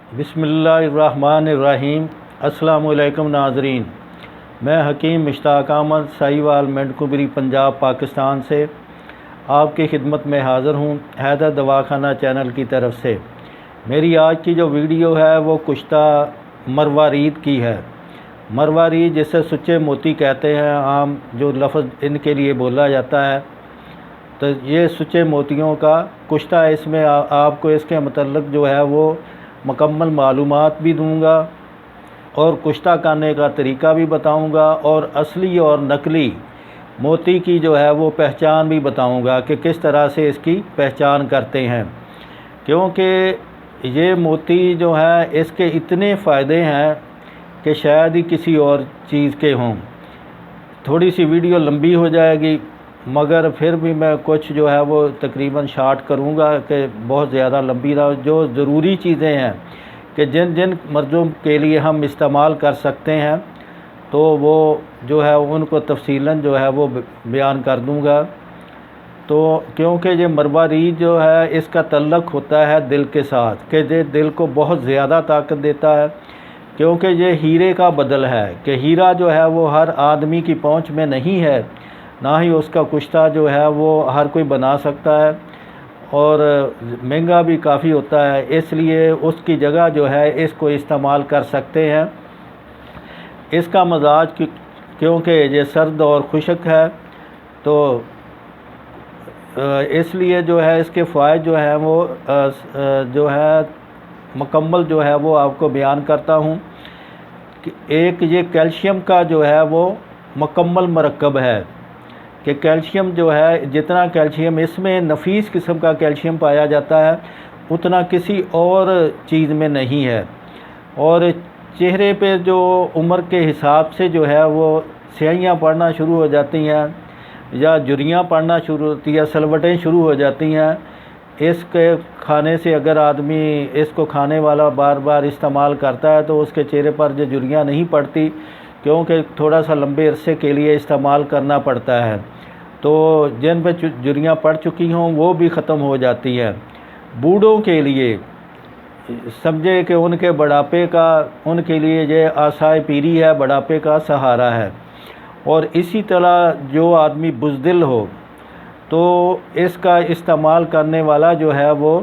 بسم اللہ الرحمن الرحیم۔ السلام علیکم ناظرین، میں حکیم مشتاق احمد سائیوال مینڈکوبری پنجاب پاکستان سے آپ کی خدمت میں حاضر ہوں حیدر دواخانہ چینل کی طرف سے۔ میری آج کی جو ویڈیو ہے وہ کشتہ مروارید کی ہے۔ مروارید جسے سچے موتی کہتے ہیں، عام جو لفظ ان کے لیے بولا جاتا ہے، تو یہ سچے موتیوں کا کشتہ ہے۔ اس میں آپ کو اس کے متعلق جو ہے وہ مکمل معلومات بھی دوں گا اور کشتہ کرنے کا طریقہ بھی بتاؤں گا، اور اصلی اور نقلی موتی کی جو ہے وہ پہچان بھی بتاؤں گا کہ کس طرح سے اس کی پہچان کرتے ہیں، کیونکہ یہ موتی جو ہے اس کے اتنے فائدے ہیں کہ شاید ہی کسی اور چیز کے ہوں۔ تھوڑی سی ویڈیو لمبی ہو جائے گی، مگر پھر بھی میں کچھ جو ہے وہ تقریباً شارٹ کروں گا کہ بہت زیادہ لمبی نہ ہو۔ جو ضروری چیزیں ہیں کہ جن جن مرضوں کے لیے ہم استعمال کر سکتے ہیں، تو وہ جو ہے ان کو تفصیلاً جو ہے وہ بیان کر دوں گا۔ تو کیونکہ یہ مروارید جو ہے اس کا تعلق ہوتا ہے دل کے ساتھ، کہ یہ دل کو بہت زیادہ طاقت دیتا ہے، کیونکہ یہ ہیرے کا بدل ہے، کہ ہیرا جو ہے وہ ہر آدمی کی پہنچ میں نہیں ہے، نہ ہی اس کا کشتہ جو ہے وہ ہر کوئی بنا سکتا ہے، اور مہنگا بھی کافی ہوتا ہے۔ اس لیے اس کی جگہ جو ہے اس کو استعمال کر سکتے ہیں۔ اس کا مزاج کیونکہ یہ سرد اور خشک ہے، تو اس لیے جو ہے اس کے فوائد جو ہیں وہ جو ہے مکمل جو ہے وہ آپ کو بیان کرتا ہوں۔ کہ ایک یہ کیلشیم کا جو ہے وہ مکمل مرکب ہے، کہ کیلشیم جو ہے جتنا کیلشیم اس میں نفیس قسم کا کیلشیم پایا جاتا ہے، اتنا کسی اور چیز میں نہیں ہے۔ اور چہرے پہ جو عمر کے حساب سے جو ہے وہ سیاہیاں پڑنا شروع ہو جاتی ہیں، یا جریاں پڑنا شروع ہوتی ہیں، سلوٹیں شروع ہو جاتی ہیں، اس کے کھانے سے اگر آدمی اس کو کھانے والا بار بار استعمال کرتا ہے تو اس کے چہرے پر جو جریاں نہیں پڑتی، کیونکہ تھوڑا سا لمبے عرصے کے لیے استعمال کرنا پڑتا ہے، تو جن پہ جریاں پڑ چکی ہوں وہ بھی ختم ہو جاتی ہیں۔ بوڑھوں کے لیے سمجھے کہ ان کے بڑھاپے کا، ان کے لیے یہ آسائے پیری ہے، بڑھاپے کا سہارا ہے۔ اور اسی طرح جو آدمی بزدل ہو تو اس کا استعمال کرنے والا جو ہے وہ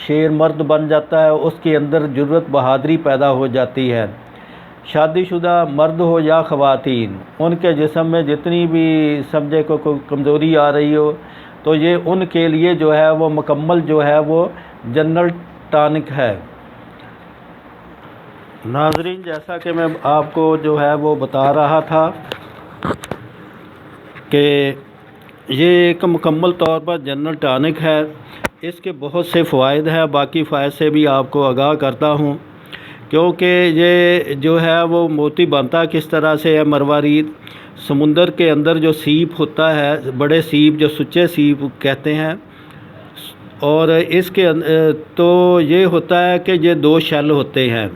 شیر مرد بن جاتا ہے، اس کے اندر جرأت بہادری پیدا ہو جاتی ہے۔ شادی شدہ مرد ہو یا خواتین، ان کے جسم میں جتنی بھی سمجھے کو کوئی کمزوری آ رہی ہو، تو یہ ان کے لیے جو ہے وہ مکمل جو ہے وہ جنرل ٹانک ہے۔ ناظرین، جیسا کہ میں آپ کو جو ہے وہ بتا رہا تھا کہ یہ ایک مکمل طور پر جنرل ٹانک ہے، اس کے بہت سے فوائد ہیں، باقی فوائد سے بھی آپ کو آگاہ کرتا ہوں، کیونکہ یہ جو ہے وہ موتی بنتا کس طرح سے ہے۔ مروارید سمندر کے اندر جو سیپ ہوتا ہے، بڑے سیپ جو سچے سیپ کہتے ہیں، اور اس کے تو یہ ہوتا ہے کہ یہ دو شل ہوتے ہیں،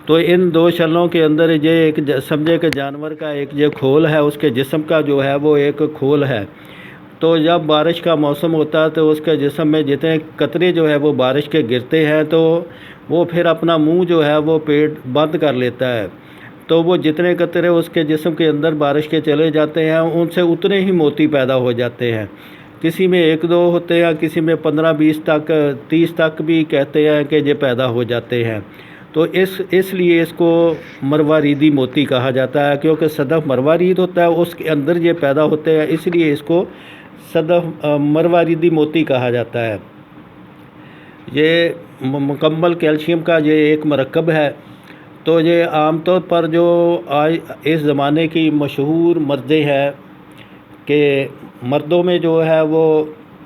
تو ان دو شلوں کے اندر یہ ایک سمجھے کہ جانور کا ایک یہ کھول ہے، اس کے جسم کا جو ہے وہ ایک کھول ہے۔ تو جب بارش کا موسم ہوتا ہے تو اس کے جسم میں جتنے قطرے جو ہے وہ بارش کے گرتے ہیں، تو وہ پھر اپنا منہ جو ہے وہ پیٹ بند کر لیتا ہے، تو وہ جتنے قطرے اس کے جسم کے اندر بارش کے چلے جاتے ہیں، ان سے اتنے ہی موتی پیدا ہو جاتے ہیں۔ کسی میں 1-2 ہوتے ہیں، کسی میں 15-20 تک 30 تک بھی کہتے ہیں کہ یہ پیدا ہو جاتے ہیں۔ تو اس لیے اس کو مرواریدی موتی کہا جاتا ہے، کیونکہ صدف مروارید ہوتا ہے، اس کے اندر یہ پیدا ہوتے ہیں، اس لیے اس کو صدف مرواریدی موتی کہا جاتا ہے۔ یہ مکمل کیلشیم کا یہ ایک مرکب ہے۔ تو یہ عام طور پر جو آج اس زمانے کی مشہور مرضیں ہیں کہ مردوں میں جو ہے وہ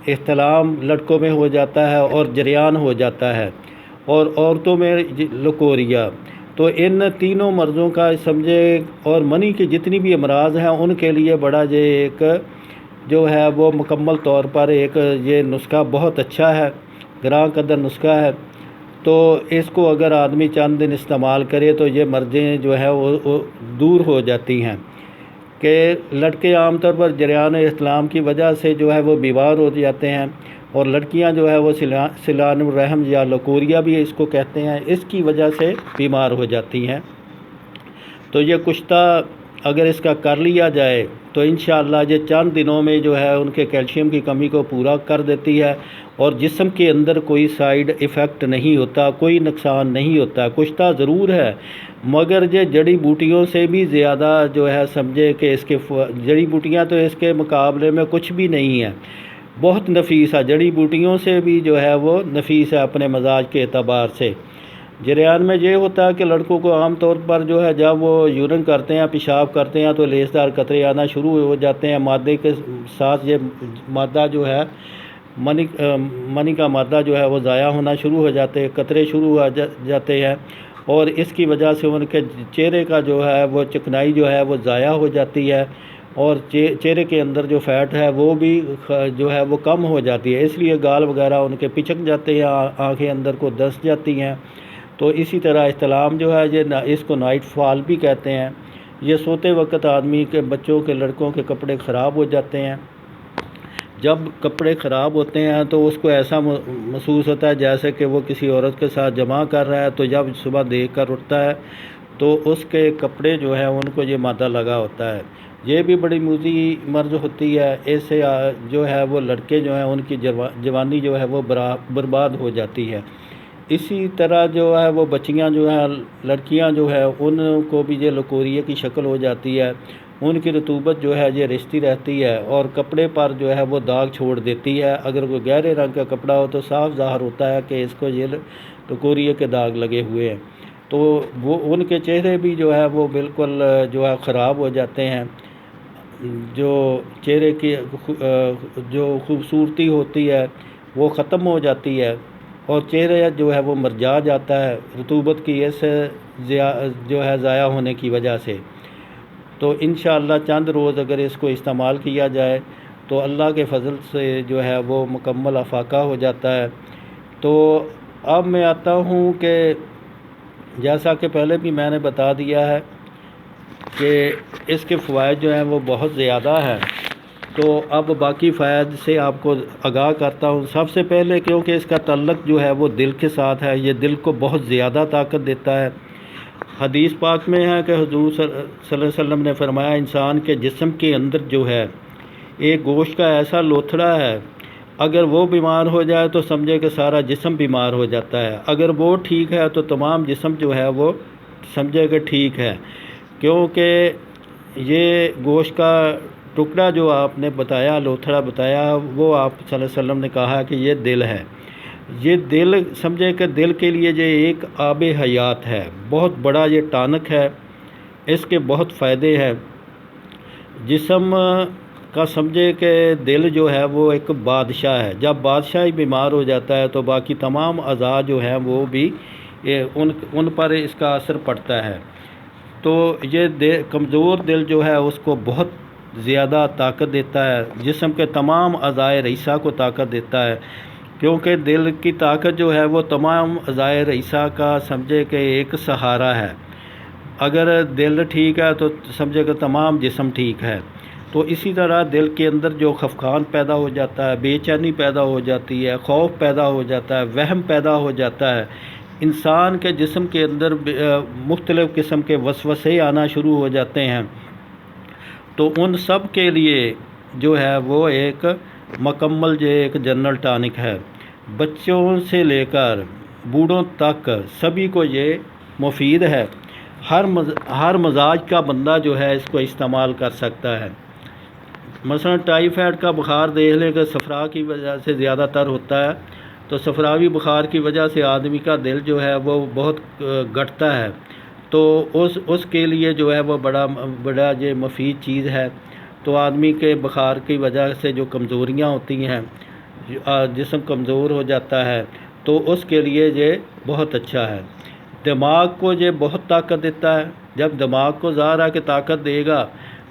احتلام لڑکوں میں ہو جاتا ہے اور جریان ہو جاتا ہے، اور عورتوں میں لکوریا، تو ان تینوں مرضوں کا سمجھے، اور منی کی جتنی بھی امراض ہیں ان کے لیے بڑا یہ ایک جو ہے وہ مکمل طور پر ایک یہ نسخہ بہت اچھا ہے، گراں قدر نسخہ ہے۔ تو اس کو اگر آدمی چند دن استعمال کرے تو یہ مرضیں جو ہے وہ دور ہو جاتی ہیں۔ کہ لڑکے عام طور پر جریان احتلام کی وجہ سے جو ہے وہ بیمار ہو جاتے ہیں، اور لڑکیاں جو ہے وہ سیلان الرحم یا لکوریا بھی اس کو کہتے ہیں، اس کی وجہ سے بیمار ہو جاتی ہیں۔ تو یہ کشتہ اگر اس کا کر لیا جائے تو انشاءاللہ یہ چند دنوں میں جو ہے ان کے کیلشیم کی کمی کو پورا کر دیتی ہے، اور جسم کے اندر کوئی سائیڈ ایفیکٹ نہیں ہوتا، کوئی نقصان نہیں ہوتا۔ کشتہ ضرور ہے مگر یہ جڑی بوٹیوں سے بھی زیادہ جو ہے سمجھے کہ اس کے جڑی بوٹیاں تو اس کے مقابلے میں کچھ بھی نہیں ہے، بہت نفیس ہے، جڑی بوٹیوں سے بھی جو ہے وہ نفیس ہے اپنے مزاج کے اعتبار سے۔ جریان میں یہ ہوتا ہے کہ لڑکوں کو عام طور پر جو ہے جب وہ یورین کرتے ہیں، پیشاب کرتے ہیں، تو لیسدار قطرے آنا شروع ہو جاتے ہیں، مادے کے ساتھ یہ مادہ جو ہے منی کا مادہ جو ہے وہ ضائع ہونا شروع ہو جاتے ہیں، قطرے شروع ہو جاتے ہیں، اور اس کی وجہ سے ان کے چہرے کا جو ہے وہ چکنائی جو ہے وہ ضائع ہو جاتی ہے، اور چہرے کے اندر جو فیٹ ہے وہ بھی جو ہے وہ کم ہو جاتی ہے، اس لیے گال وغیرہ ان کے پچک جاتے ہیں، آنکھیں اندر کو دس جاتی ہیں۔ تو اسی طرح احتلام جو ہے یہ اس کو نائٹ فال بھی کہتے ہیں۔ یہ سوتے وقت آدمی کے بچوں کے لڑکوں کے کپڑے خراب ہو جاتے ہیں، جب کپڑے خراب ہوتے ہیں تو اس کو ایسا محسوس ہوتا ہے جیسے کہ وہ کسی عورت کے ساتھ جمع کر رہا ہے، تو جب صبح دیکھ کر اٹھتا ہے تو اس کے کپڑے جو ہیں ان کو یہ مادہ لگا ہوتا ہے۔ یہ بھی بڑی موذی مرض ہوتی ہے، اس سے جو ہے وہ لڑکے جو ہیں ان کی جوانی جو ہے وہ برباد ہو جاتی ہے۔ اسی طرح جو ہے وہ بچیاں جو ہیں، لڑکیاں جو ہے ان کو بھی یہ لکوریے کی شکل ہو جاتی ہے، ان کی رطوبت جو ہے یہ رشتی رہتی ہے اور کپڑے پر جو ہے وہ داغ چھوڑ دیتی ہے۔ اگر کوئی گہرے رنگ کا کپڑا ہو تو صاف ظاہر ہوتا ہے کہ اس کو یہ لکوریے کے داغ لگے ہوئے ہیں، تو وہ ان کے چہرے بھی جو ہے وہ بالکل جو ہے خراب ہو جاتے ہیں، جو چہرے کی جو خوبصورتی ہوتی ہے وہ ختم ہو جاتی ہے، اور چہرہ جو ہے وہ مرجھا جاتا ہے رطوبت کی اس جو ہے ضائع ہونے کی وجہ سے۔ تو انشاءاللہ چند روز اگر اس کو استعمال کیا جائے تو اللہ کے فضل سے جو ہے وہ مکمل افاقہ ہو جاتا ہے۔ تو اب میں آتا ہوں کہ جیسا کہ پہلے بھی میں نے بتا دیا ہے کہ اس کے فوائد جو ہیں وہ بہت زیادہ ہیں، تو اب باقی فوائد سے آپ کو آگاہ کرتا ہوں۔ سب سے پہلے کیونکہ اس کا تعلق جو ہے وہ دل کے ساتھ ہے، یہ دل کو بہت زیادہ طاقت دیتا ہے۔ حدیث پاک میں ہے کہ حضور صلی اللہ علیہ وسلم نے فرمایا انسان کے جسم کے اندر جو ہے ایک گوشت کا ایسا لوتھڑا ہے، اگر وہ بیمار ہو جائے تو سمجھے کہ سارا جسم بیمار ہو جاتا ہے، اگر وہ ٹھیک ہے تو تمام جسم جو ہے وہ سمجھے کہ ٹھیک ہے، کیونکہ یہ گوشت کا ٹکڑا جو آپ نے بتایا، لوتھڑا بتایا، وہ آپ صلی اللہ علیہ وسلم نے کہا کہ یہ دل ہے۔ یہ دل سمجھے کہ دل کے لیے یہ ایک آب حیات ہے، بہت بڑا یہ ٹانک ہے، اس کے بہت فائدے ہیں۔ جسم کا سمجھے کہ دل جو ہے وہ ایک بادشاہ ہے، جب بادشاہ ہی بیمار ہو جاتا ہے تو باقی تمام اعضاء جو ہیں وہ بھی ان پر اس کا اثر پڑتا ہے۔ تو یہ کمزور دل جو ہے اس کو بہت زیادہ طاقت دیتا ہے، جسم کے تمام اعضائے رئیسہ کو طاقت دیتا ہے، کیونکہ دل کی طاقت جو ہے وہ تمام اعضائے رئیسہ کا سمجھے کہ ایک سہارا ہے۔ اگر دل ٹھیک ہے تو سمجھے کہ تمام جسم ٹھیک ہے۔ تو اسی طرح دل کے اندر جو خفقان پیدا ہو جاتا ہے، بے چینی پیدا ہو جاتی ہے، خوف پیدا ہو جاتا ہے، وہم پیدا ہو جاتا ہے، انسان کے جسم کے اندر مختلف قسم کے وسوسے آنا شروع ہو جاتے ہیں، تو ان سب کے لیے جو ہے وہ ایک مکمل جو ایک جنرل ٹانک ہے، بچوں سے لے کر بوڑھوں تک سبھی کو یہ مفید ہے، ہر مزاج کا بندہ جو ہے اس کو استعمال کر سکتا ہے۔ مثلا ٹائیفائڈ کا بخار دیکھ لیں کہ صفرا کی وجہ سے زیادہ تر ہوتا ہے، تو صفراوی بخار کی وجہ سے آدمی کا دل جو ہے وہ بہت گھٹتا ہے، تو اس کے لیے جو ہے وہ بڑا یہ مفید چیز ہے۔ تو آدمی کے بخار کی وجہ سے جو کمزوریاں ہوتی ہیں، جسم کمزور ہو جاتا ہے، تو اس کے لیے یہ بہت اچھا ہے۔ دماغ کو یہ بہت طاقت دیتا ہے، جب دماغ کو ظاہر ہے کہ طاقت دے گا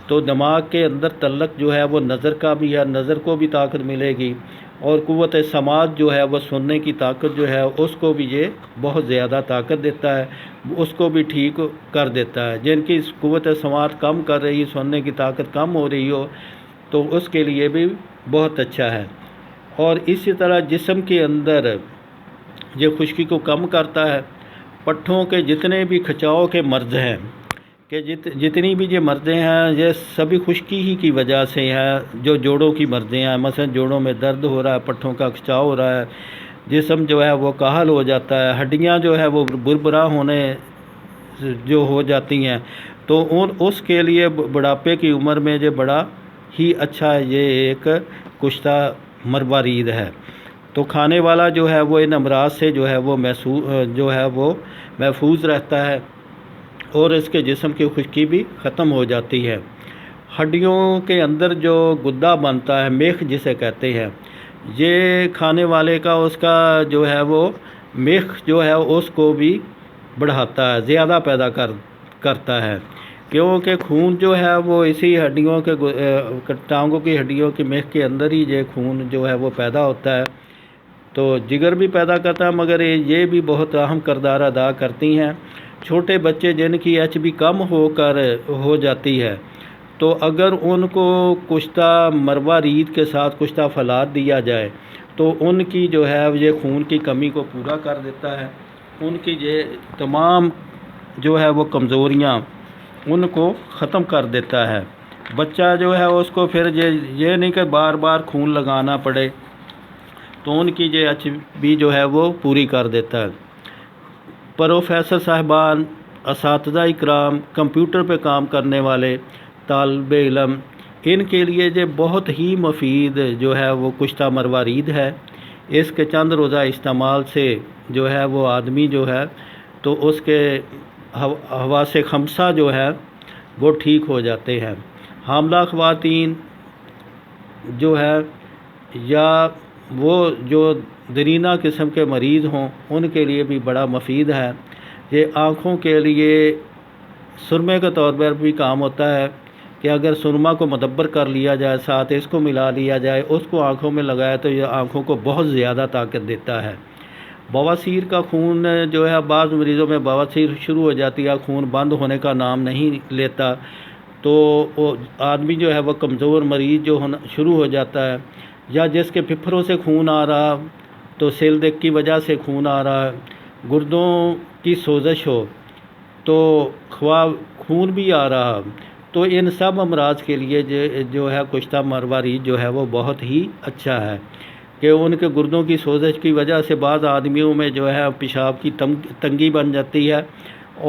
تو دماغ کے اندر تعلق جو ہے وہ نظر کا بھی ہے، نظر کو بھی طاقت ملے گی، اور قوت سماعت جو ہے وہ سننے کی طاقت جو ہے اس کو بھی یہ بہت زیادہ طاقت دیتا ہے، اس کو بھی ٹھیک کر دیتا ہے۔ جن کی قوت سماعت کم کر رہی، سننے کی طاقت کم ہو رہی ہو، تو اس کے لیے بھی بہت اچھا ہے۔ اور اسی طرح جسم کے اندر یہ خشکی کو کم کرتا ہے۔ پٹھوں کے جتنے بھی کھچاؤ کے مرض ہیں کہ جتنی بھی یہ مرضیں ہیں یہ سبھی خشکی ہی کی وجہ سے ہیں۔ جو جوڑوں کی مرضیں ہیں، مثلا جوڑوں میں درد ہو رہا ہے، پٹھوں کا کھچاؤ ہو رہا ہے، جسم جو ہے وہ کاہل ہو جاتا ہے، ہڈیاں جو ہے وہ بربرا ہونے جو ہو جاتی ہیں، تو اس کے لیے بڑھاپے کی عمر میں یہ بڑا ہی اچھا یہ ایک کشتہ مروارید ہے۔ تو کھانے والا جو ہے وہ ان امراض سے جو ہے وہ محفوظ رہتا ہے اور اس کے جسم کی خشکی بھی ختم ہو جاتی ہے۔ ہڈیوں کے اندر جو گدا بنتا ہے، میخ جسے کہتے ہیں، یہ کھانے والے کا اس کا جو ہے وہ میخ جو ہے اس کو بھی بڑھاتا ہے، زیادہ پیدا کرتا ہے، کیونکہ خون جو ہے وہ اسی ہڈیوں کے ٹانگوں کی ہڈیوں کی میخ کے اندر ہی یہ خون جو ہے وہ پیدا ہوتا ہے۔ تو جگر بھی پیدا کرتا ہے، مگر یہ بھی بہت اہم کردار ادا کرتی ہیں۔ چھوٹے بچے جن کی ایچ بی کم ہو جاتی ہے، تو اگر ان کو کشتہ مروارید کے ساتھ کشتہ فلات دیا جائے تو ان کی جو ہے یہ خون کی کمی کو پورا کر دیتا ہے، ان کی یہ تمام جو ہے وہ کمزوریاں ان کو ختم کر دیتا ہے۔ بچہ جو ہے اس کو پھر یہ نہیں کہ بار بار خون لگانا پڑے، تو ان کی یہ ایچ بی جو ہے وہ پوری کر دیتا ہے۔ پروفیسر صاحبان، اساتذہ اکرام، کمپیوٹر پہ کام کرنے والے طالب علم، ان کے لیے یہ بہت ہی مفید جو ہے وہ کشتہ مروارید ہے۔ اس کے چند روزہ استعمال سے جو ہے وہ آدمی جو ہے تو اس کے حواس خمسہ جو ہے وہ ٹھیک ہو جاتے ہیں۔ حاملہ خواتین جو ہے یا وہ جو درینہ قسم کے مریض ہوں ان کے لیے بھی بڑا مفید ہے۔ یہ آنکھوں کے لیے سرمے کے طور پر بھی کام ہوتا ہے کہ اگر سرما کو مدبر کر لیا جائے، ساتھ اس کو ملا لیا جائے، اس کو آنکھوں میں لگائے تو یہ آنکھوں کو بہت زیادہ طاقت دیتا ہے۔ بواسیر کا خون جو ہے بعض مریضوں میں بواسیر شروع ہو جاتی ہے، خون بند ہونے کا نام نہیں لیتا، تو وہ آدمی جو ہے وہ کمزور مریض جو ہونا شروع ہو جاتا ہے، یا جس کے پھپھروں سے خون آ رہا تو سیل دیک کی وجہ سے خون آ رہا ہے، گردوں کی سوزش ہو تو خون بھی آ رہا، تو ان سب امراض کے لیے جو ہے کشتہ مروارید جو ہے وہ بہت ہی اچھا ہے کہ ان کے گردوں کی سوزش کی وجہ سے بعض آدمیوں میں جو ہے پیشاب کی تنگی بن جاتی ہے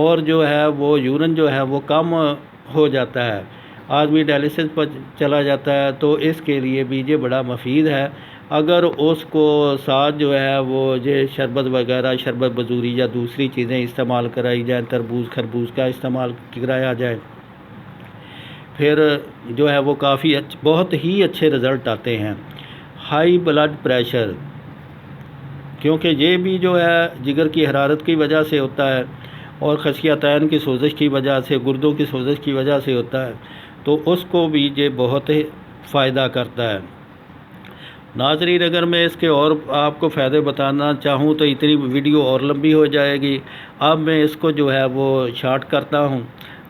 اور جو ہے وہ یورین جو ہے وہ کم ہو جاتا ہے، آدمی ڈائلیسس پر چلا جاتا ہے، تو اس کے لیے بھی یہ بڑا مفید ہے۔ اگر اس کو ساتھ جو ہے وہ یہ شربت وغیرہ، شربت بزوری یا دوسری چیزیں استعمال کرائی جائیں، تربوز خربوز کا استعمال کرایا جائے، پھر جو ہے وہ کافی بہت ہی اچھے رزلٹ آتے ہیں۔ ہائی بلڈ پریشر، کیونکہ یہ بھی جو ہے جگر کی حرارت کی وجہ سے ہوتا ہے اور خصیتین کی سوزش کی وجہ سے، گردوں کی سوزش کی وجہ سے ہوتا ہے، تو اس کو بھی یہ بہت فائدہ کرتا ہے۔ ناظرین، اگر میں اس کے اور آپ کو فائدے بتانا چاہوں تو اتنی ویڈیو اور لمبی ہو جائے گی۔ اب میں اس کو جو ہے وہ شارٹ کرتا ہوں،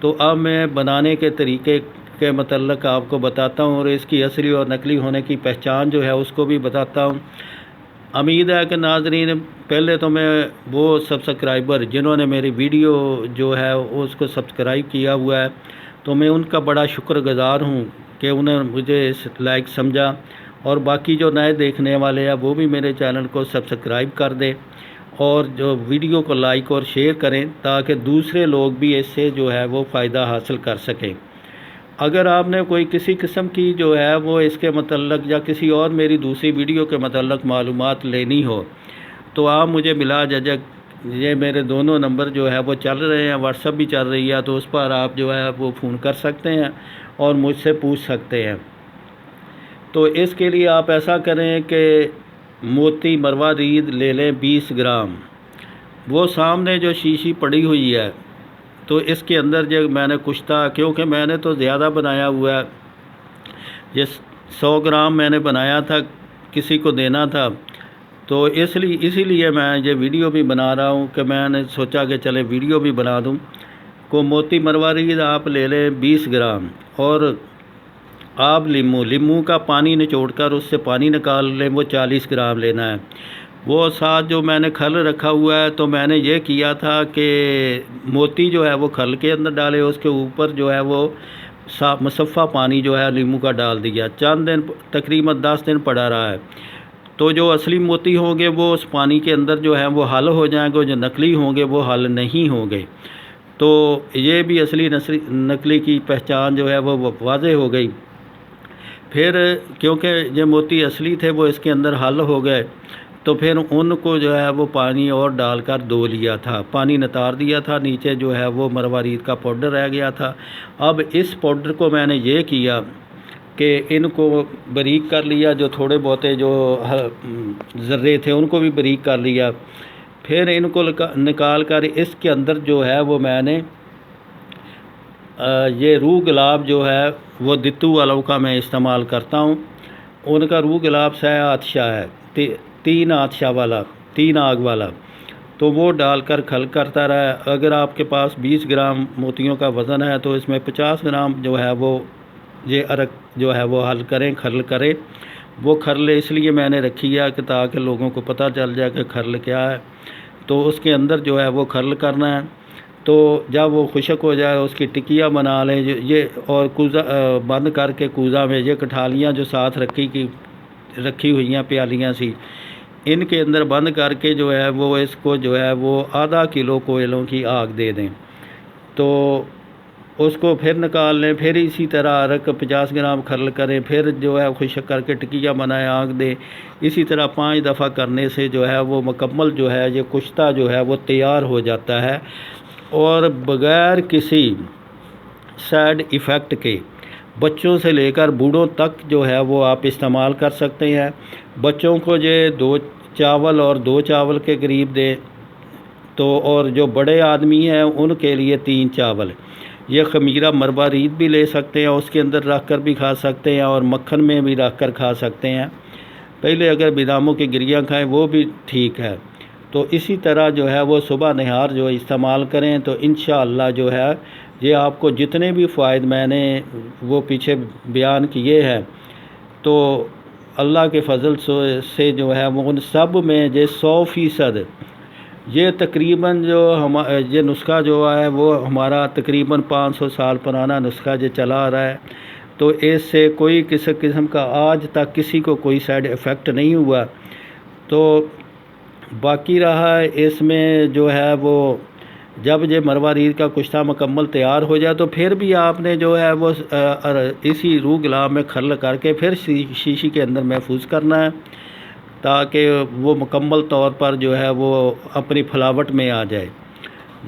تو اب میں بنانے کے طریقے کے متعلق آپ کو بتاتا ہوں اور اس کی اصلی اور نقلی ہونے کی پہچان جو ہے اس کو بھی بتاتا ہوں۔ امید ہے کہ ناظرین، پہلے تو میں وہ سبسکرائبر جنہوں نے میری ویڈیو جو ہے اس کو سبسکرائب کیا ہوا ہے، تو میں ان کا بڑا شکر گزار ہوں کہ انہیں مجھے اس لائق سمجھا، اور باقی جو نئے دیکھنے والے ہیں وہ بھی میرے چینل کو سبسکرائب کر دیں اور جو ویڈیو کو لائک اور شیئر کریں تاکہ دوسرے لوگ بھی اس سے جو ہے وہ فائدہ حاصل کر سکیں۔ اگر آپ نے کوئی کسی قسم کی جو ہے وہ اس کے متعلق یا کسی اور میری دوسری ویڈیو کے متعلق معلومات لینی ہو تو آپ مجھے بلا جھجک، یہ میرے دونوں نمبر جو ہے وہ چل رہے ہیں، واٹس ایپ بھی چل رہی ہے، تو اس پر آپ جو ہے وہ فون کر سکتے ہیں اور مجھ سے پوچھ سکتے ہیں۔ تو اس کے لیے آپ ایسا کریں کہ موتی مروارید لے لیں 20 گرام، وہ سامنے جو شیشی پڑی ہوئی ہے تو اس کے اندر جو میں نے کشتہ، کیونکہ میں نے تو زیادہ بنایا ہوا ہے، جس 100 گرام میں نے بنایا تھا، کسی کو دینا تھا، تو اسی لیے میں یہ ویڈیو بھی بنا رہا ہوں کہ میں نے سوچا کہ چلے ویڈیو بھی بنا دوں۔ کو موتی مروارید آپ لے لیں 20 گرام، اور آب لیمو کا پانی نچوڑ کر اس سے پانی نکال لیں، وہ 40 گرام لینا ہے۔ وہ ساتھ جو میں نے کھل رکھا ہوا ہے، تو میں نے یہ کیا تھا کہ موتی جو ہے وہ کھل کے اندر ڈالے، اس کے اوپر جو ہے وہ مصفہ پانی جو ہے لیمو کا ڈال دیا، چند دن تقریباً 10 دن پڑا رہا ہے۔ تو جو اصلی موتی ہوں گے وہ اس پانی کے اندر جو ہے وہ حل ہو جائیں گے، جو نقلی ہوں گے وہ حل نہیں ہوں گے۔ تو یہ بھی اصلی نقلی کی پہچان جو ہے وہ واضح ہو گئی۔ پھر کیونکہ یہ موتی اصلی تھے وہ اس کے اندر حل ہو گئے، تو پھر ان کو جو ہے وہ پانی اور ڈال کر دھو لیا تھا، پانی نتار دیا تھا، نیچے جو ہے وہ مروارید کا پاؤڈر رہ گیا تھا۔ اب اس پاؤڈر کو میں نے یہ کیا کہ ان کو باریک کر لیا، جو تھوڑے بہتے جو ذرے تھے ان کو بھی باریک کر لیا۔ پھر ان کو نکال کر اس کے اندر جو ہے وہ میں نے یہ روح گلاب جو ہے وہ دتو والوں کا میں استعمال کرتا ہوں۔ ان کا روح گلاب سہ آتشہ ہے، 3 آتشہ والا، 3 آگ والا، تو وہ ڈال کر کھل کرتا رہا۔ اگر آپ کے پاس 20 گرام موتیوں کا وزن ہے تو اس میں 50 گرام جو ہے وہ یہ عرق جو ہے وہ حل کریں، کھرل کریں۔ وہ کھرل اس لیے میں نے رکھی ہے کہ تاکہ لوگوں کو پتہ چل جائے کہ کھرل کیا ہے۔ تو اس کے اندر جو ہے وہ کھرل کرنا ہے۔ تو جب وہ خشک ہو جائے اس کی ٹکیاں بنا لیں، یہ اور کوزہ بند کر کے کوزہ میں یہ کٹھالیاں جو ساتھ رکھی ہوئی ہیں پیالیاں سی، ان کے اندر بند کر کے جو ہے وہ اس کو جو ہے وہ آدھا کلو کوئلوں کی آگ دے دیں۔ تو اس کو پھر نکال لیں، پھر اسی طرح عرق 50 گرام کھرل کریں، پھر جو ہے خشک کر کے ٹکیاں بنائیں، آگ دیں۔ اسی طرح 5 دفعہ کرنے سے جو ہے وہ مکمل جو ہے یہ کشتہ جو ہے وہ تیار ہو جاتا ہے، اور بغیر کسی سائیڈ ایفیکٹ کے بچوں سے لے کر بوڑھوں تک جو ہے وہ آپ استعمال کر سکتے ہیں۔ بچوں کو یہ 2 چاول اور 2 چاول کے قریب دیں، تو اور جو بڑے آدمی ہیں ان کے لیے 3 چاول۔ یہ خمیرہ مروارید بھی لے سکتے ہیں، اس کے اندر رکھ کر بھی کھا سکتے ہیں، اور مکھن میں بھی رکھ کر کھا سکتے ہیں۔ پہلے اگر باداموں کی گریاں کھائیں وہ بھی ٹھیک ہے۔ تو اسی طرح جو ہے وہ صبح نہار جو استعمال کریں تو انشاءاللہ جو ہے یہ آپ کو جتنے بھی فوائد میں نے وہ پیچھے بیان کیے ہیں، تو اللہ کے فضل سے جو ہے وہ ان سب میں یہ 100% یہ تقریباً جو یہ نسخہ جو ہے وہ ہمارا تقریباً 500 سال پرانا نسخہ جو چلا آ رہا ہے، تو اس سے کوئی کسی قسم کا آج تک کسی کو کوئی سائیڈ ایفیکٹ نہیں ہوا۔ تو باقی رہا اس میں جو ہے وہ جب یہ مروارید کا کشتہ مکمل تیار ہو جائے تو پھر بھی آپ نے جو ہے وہ اسی روح گلاب میں کھرل کر کے پھر شیشی کے اندر محفوظ کرنا ہے، تاکہ وہ مکمل طور پر جو ہے وہ اپنی پھلاوٹ میں آ جائے۔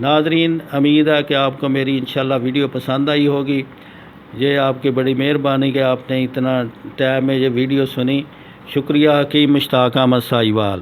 ناظرین، امید ہے کہ آپ کو میری انشاءاللہ ویڈیو پسند آئی ہوگی۔ یہ آپ کی بڑی مہربانی کہ آپ نے اتنا ٹائم میں یہ ویڈیو سنی۔ شکریہ حکیم مشتاق احمد سائیوال۔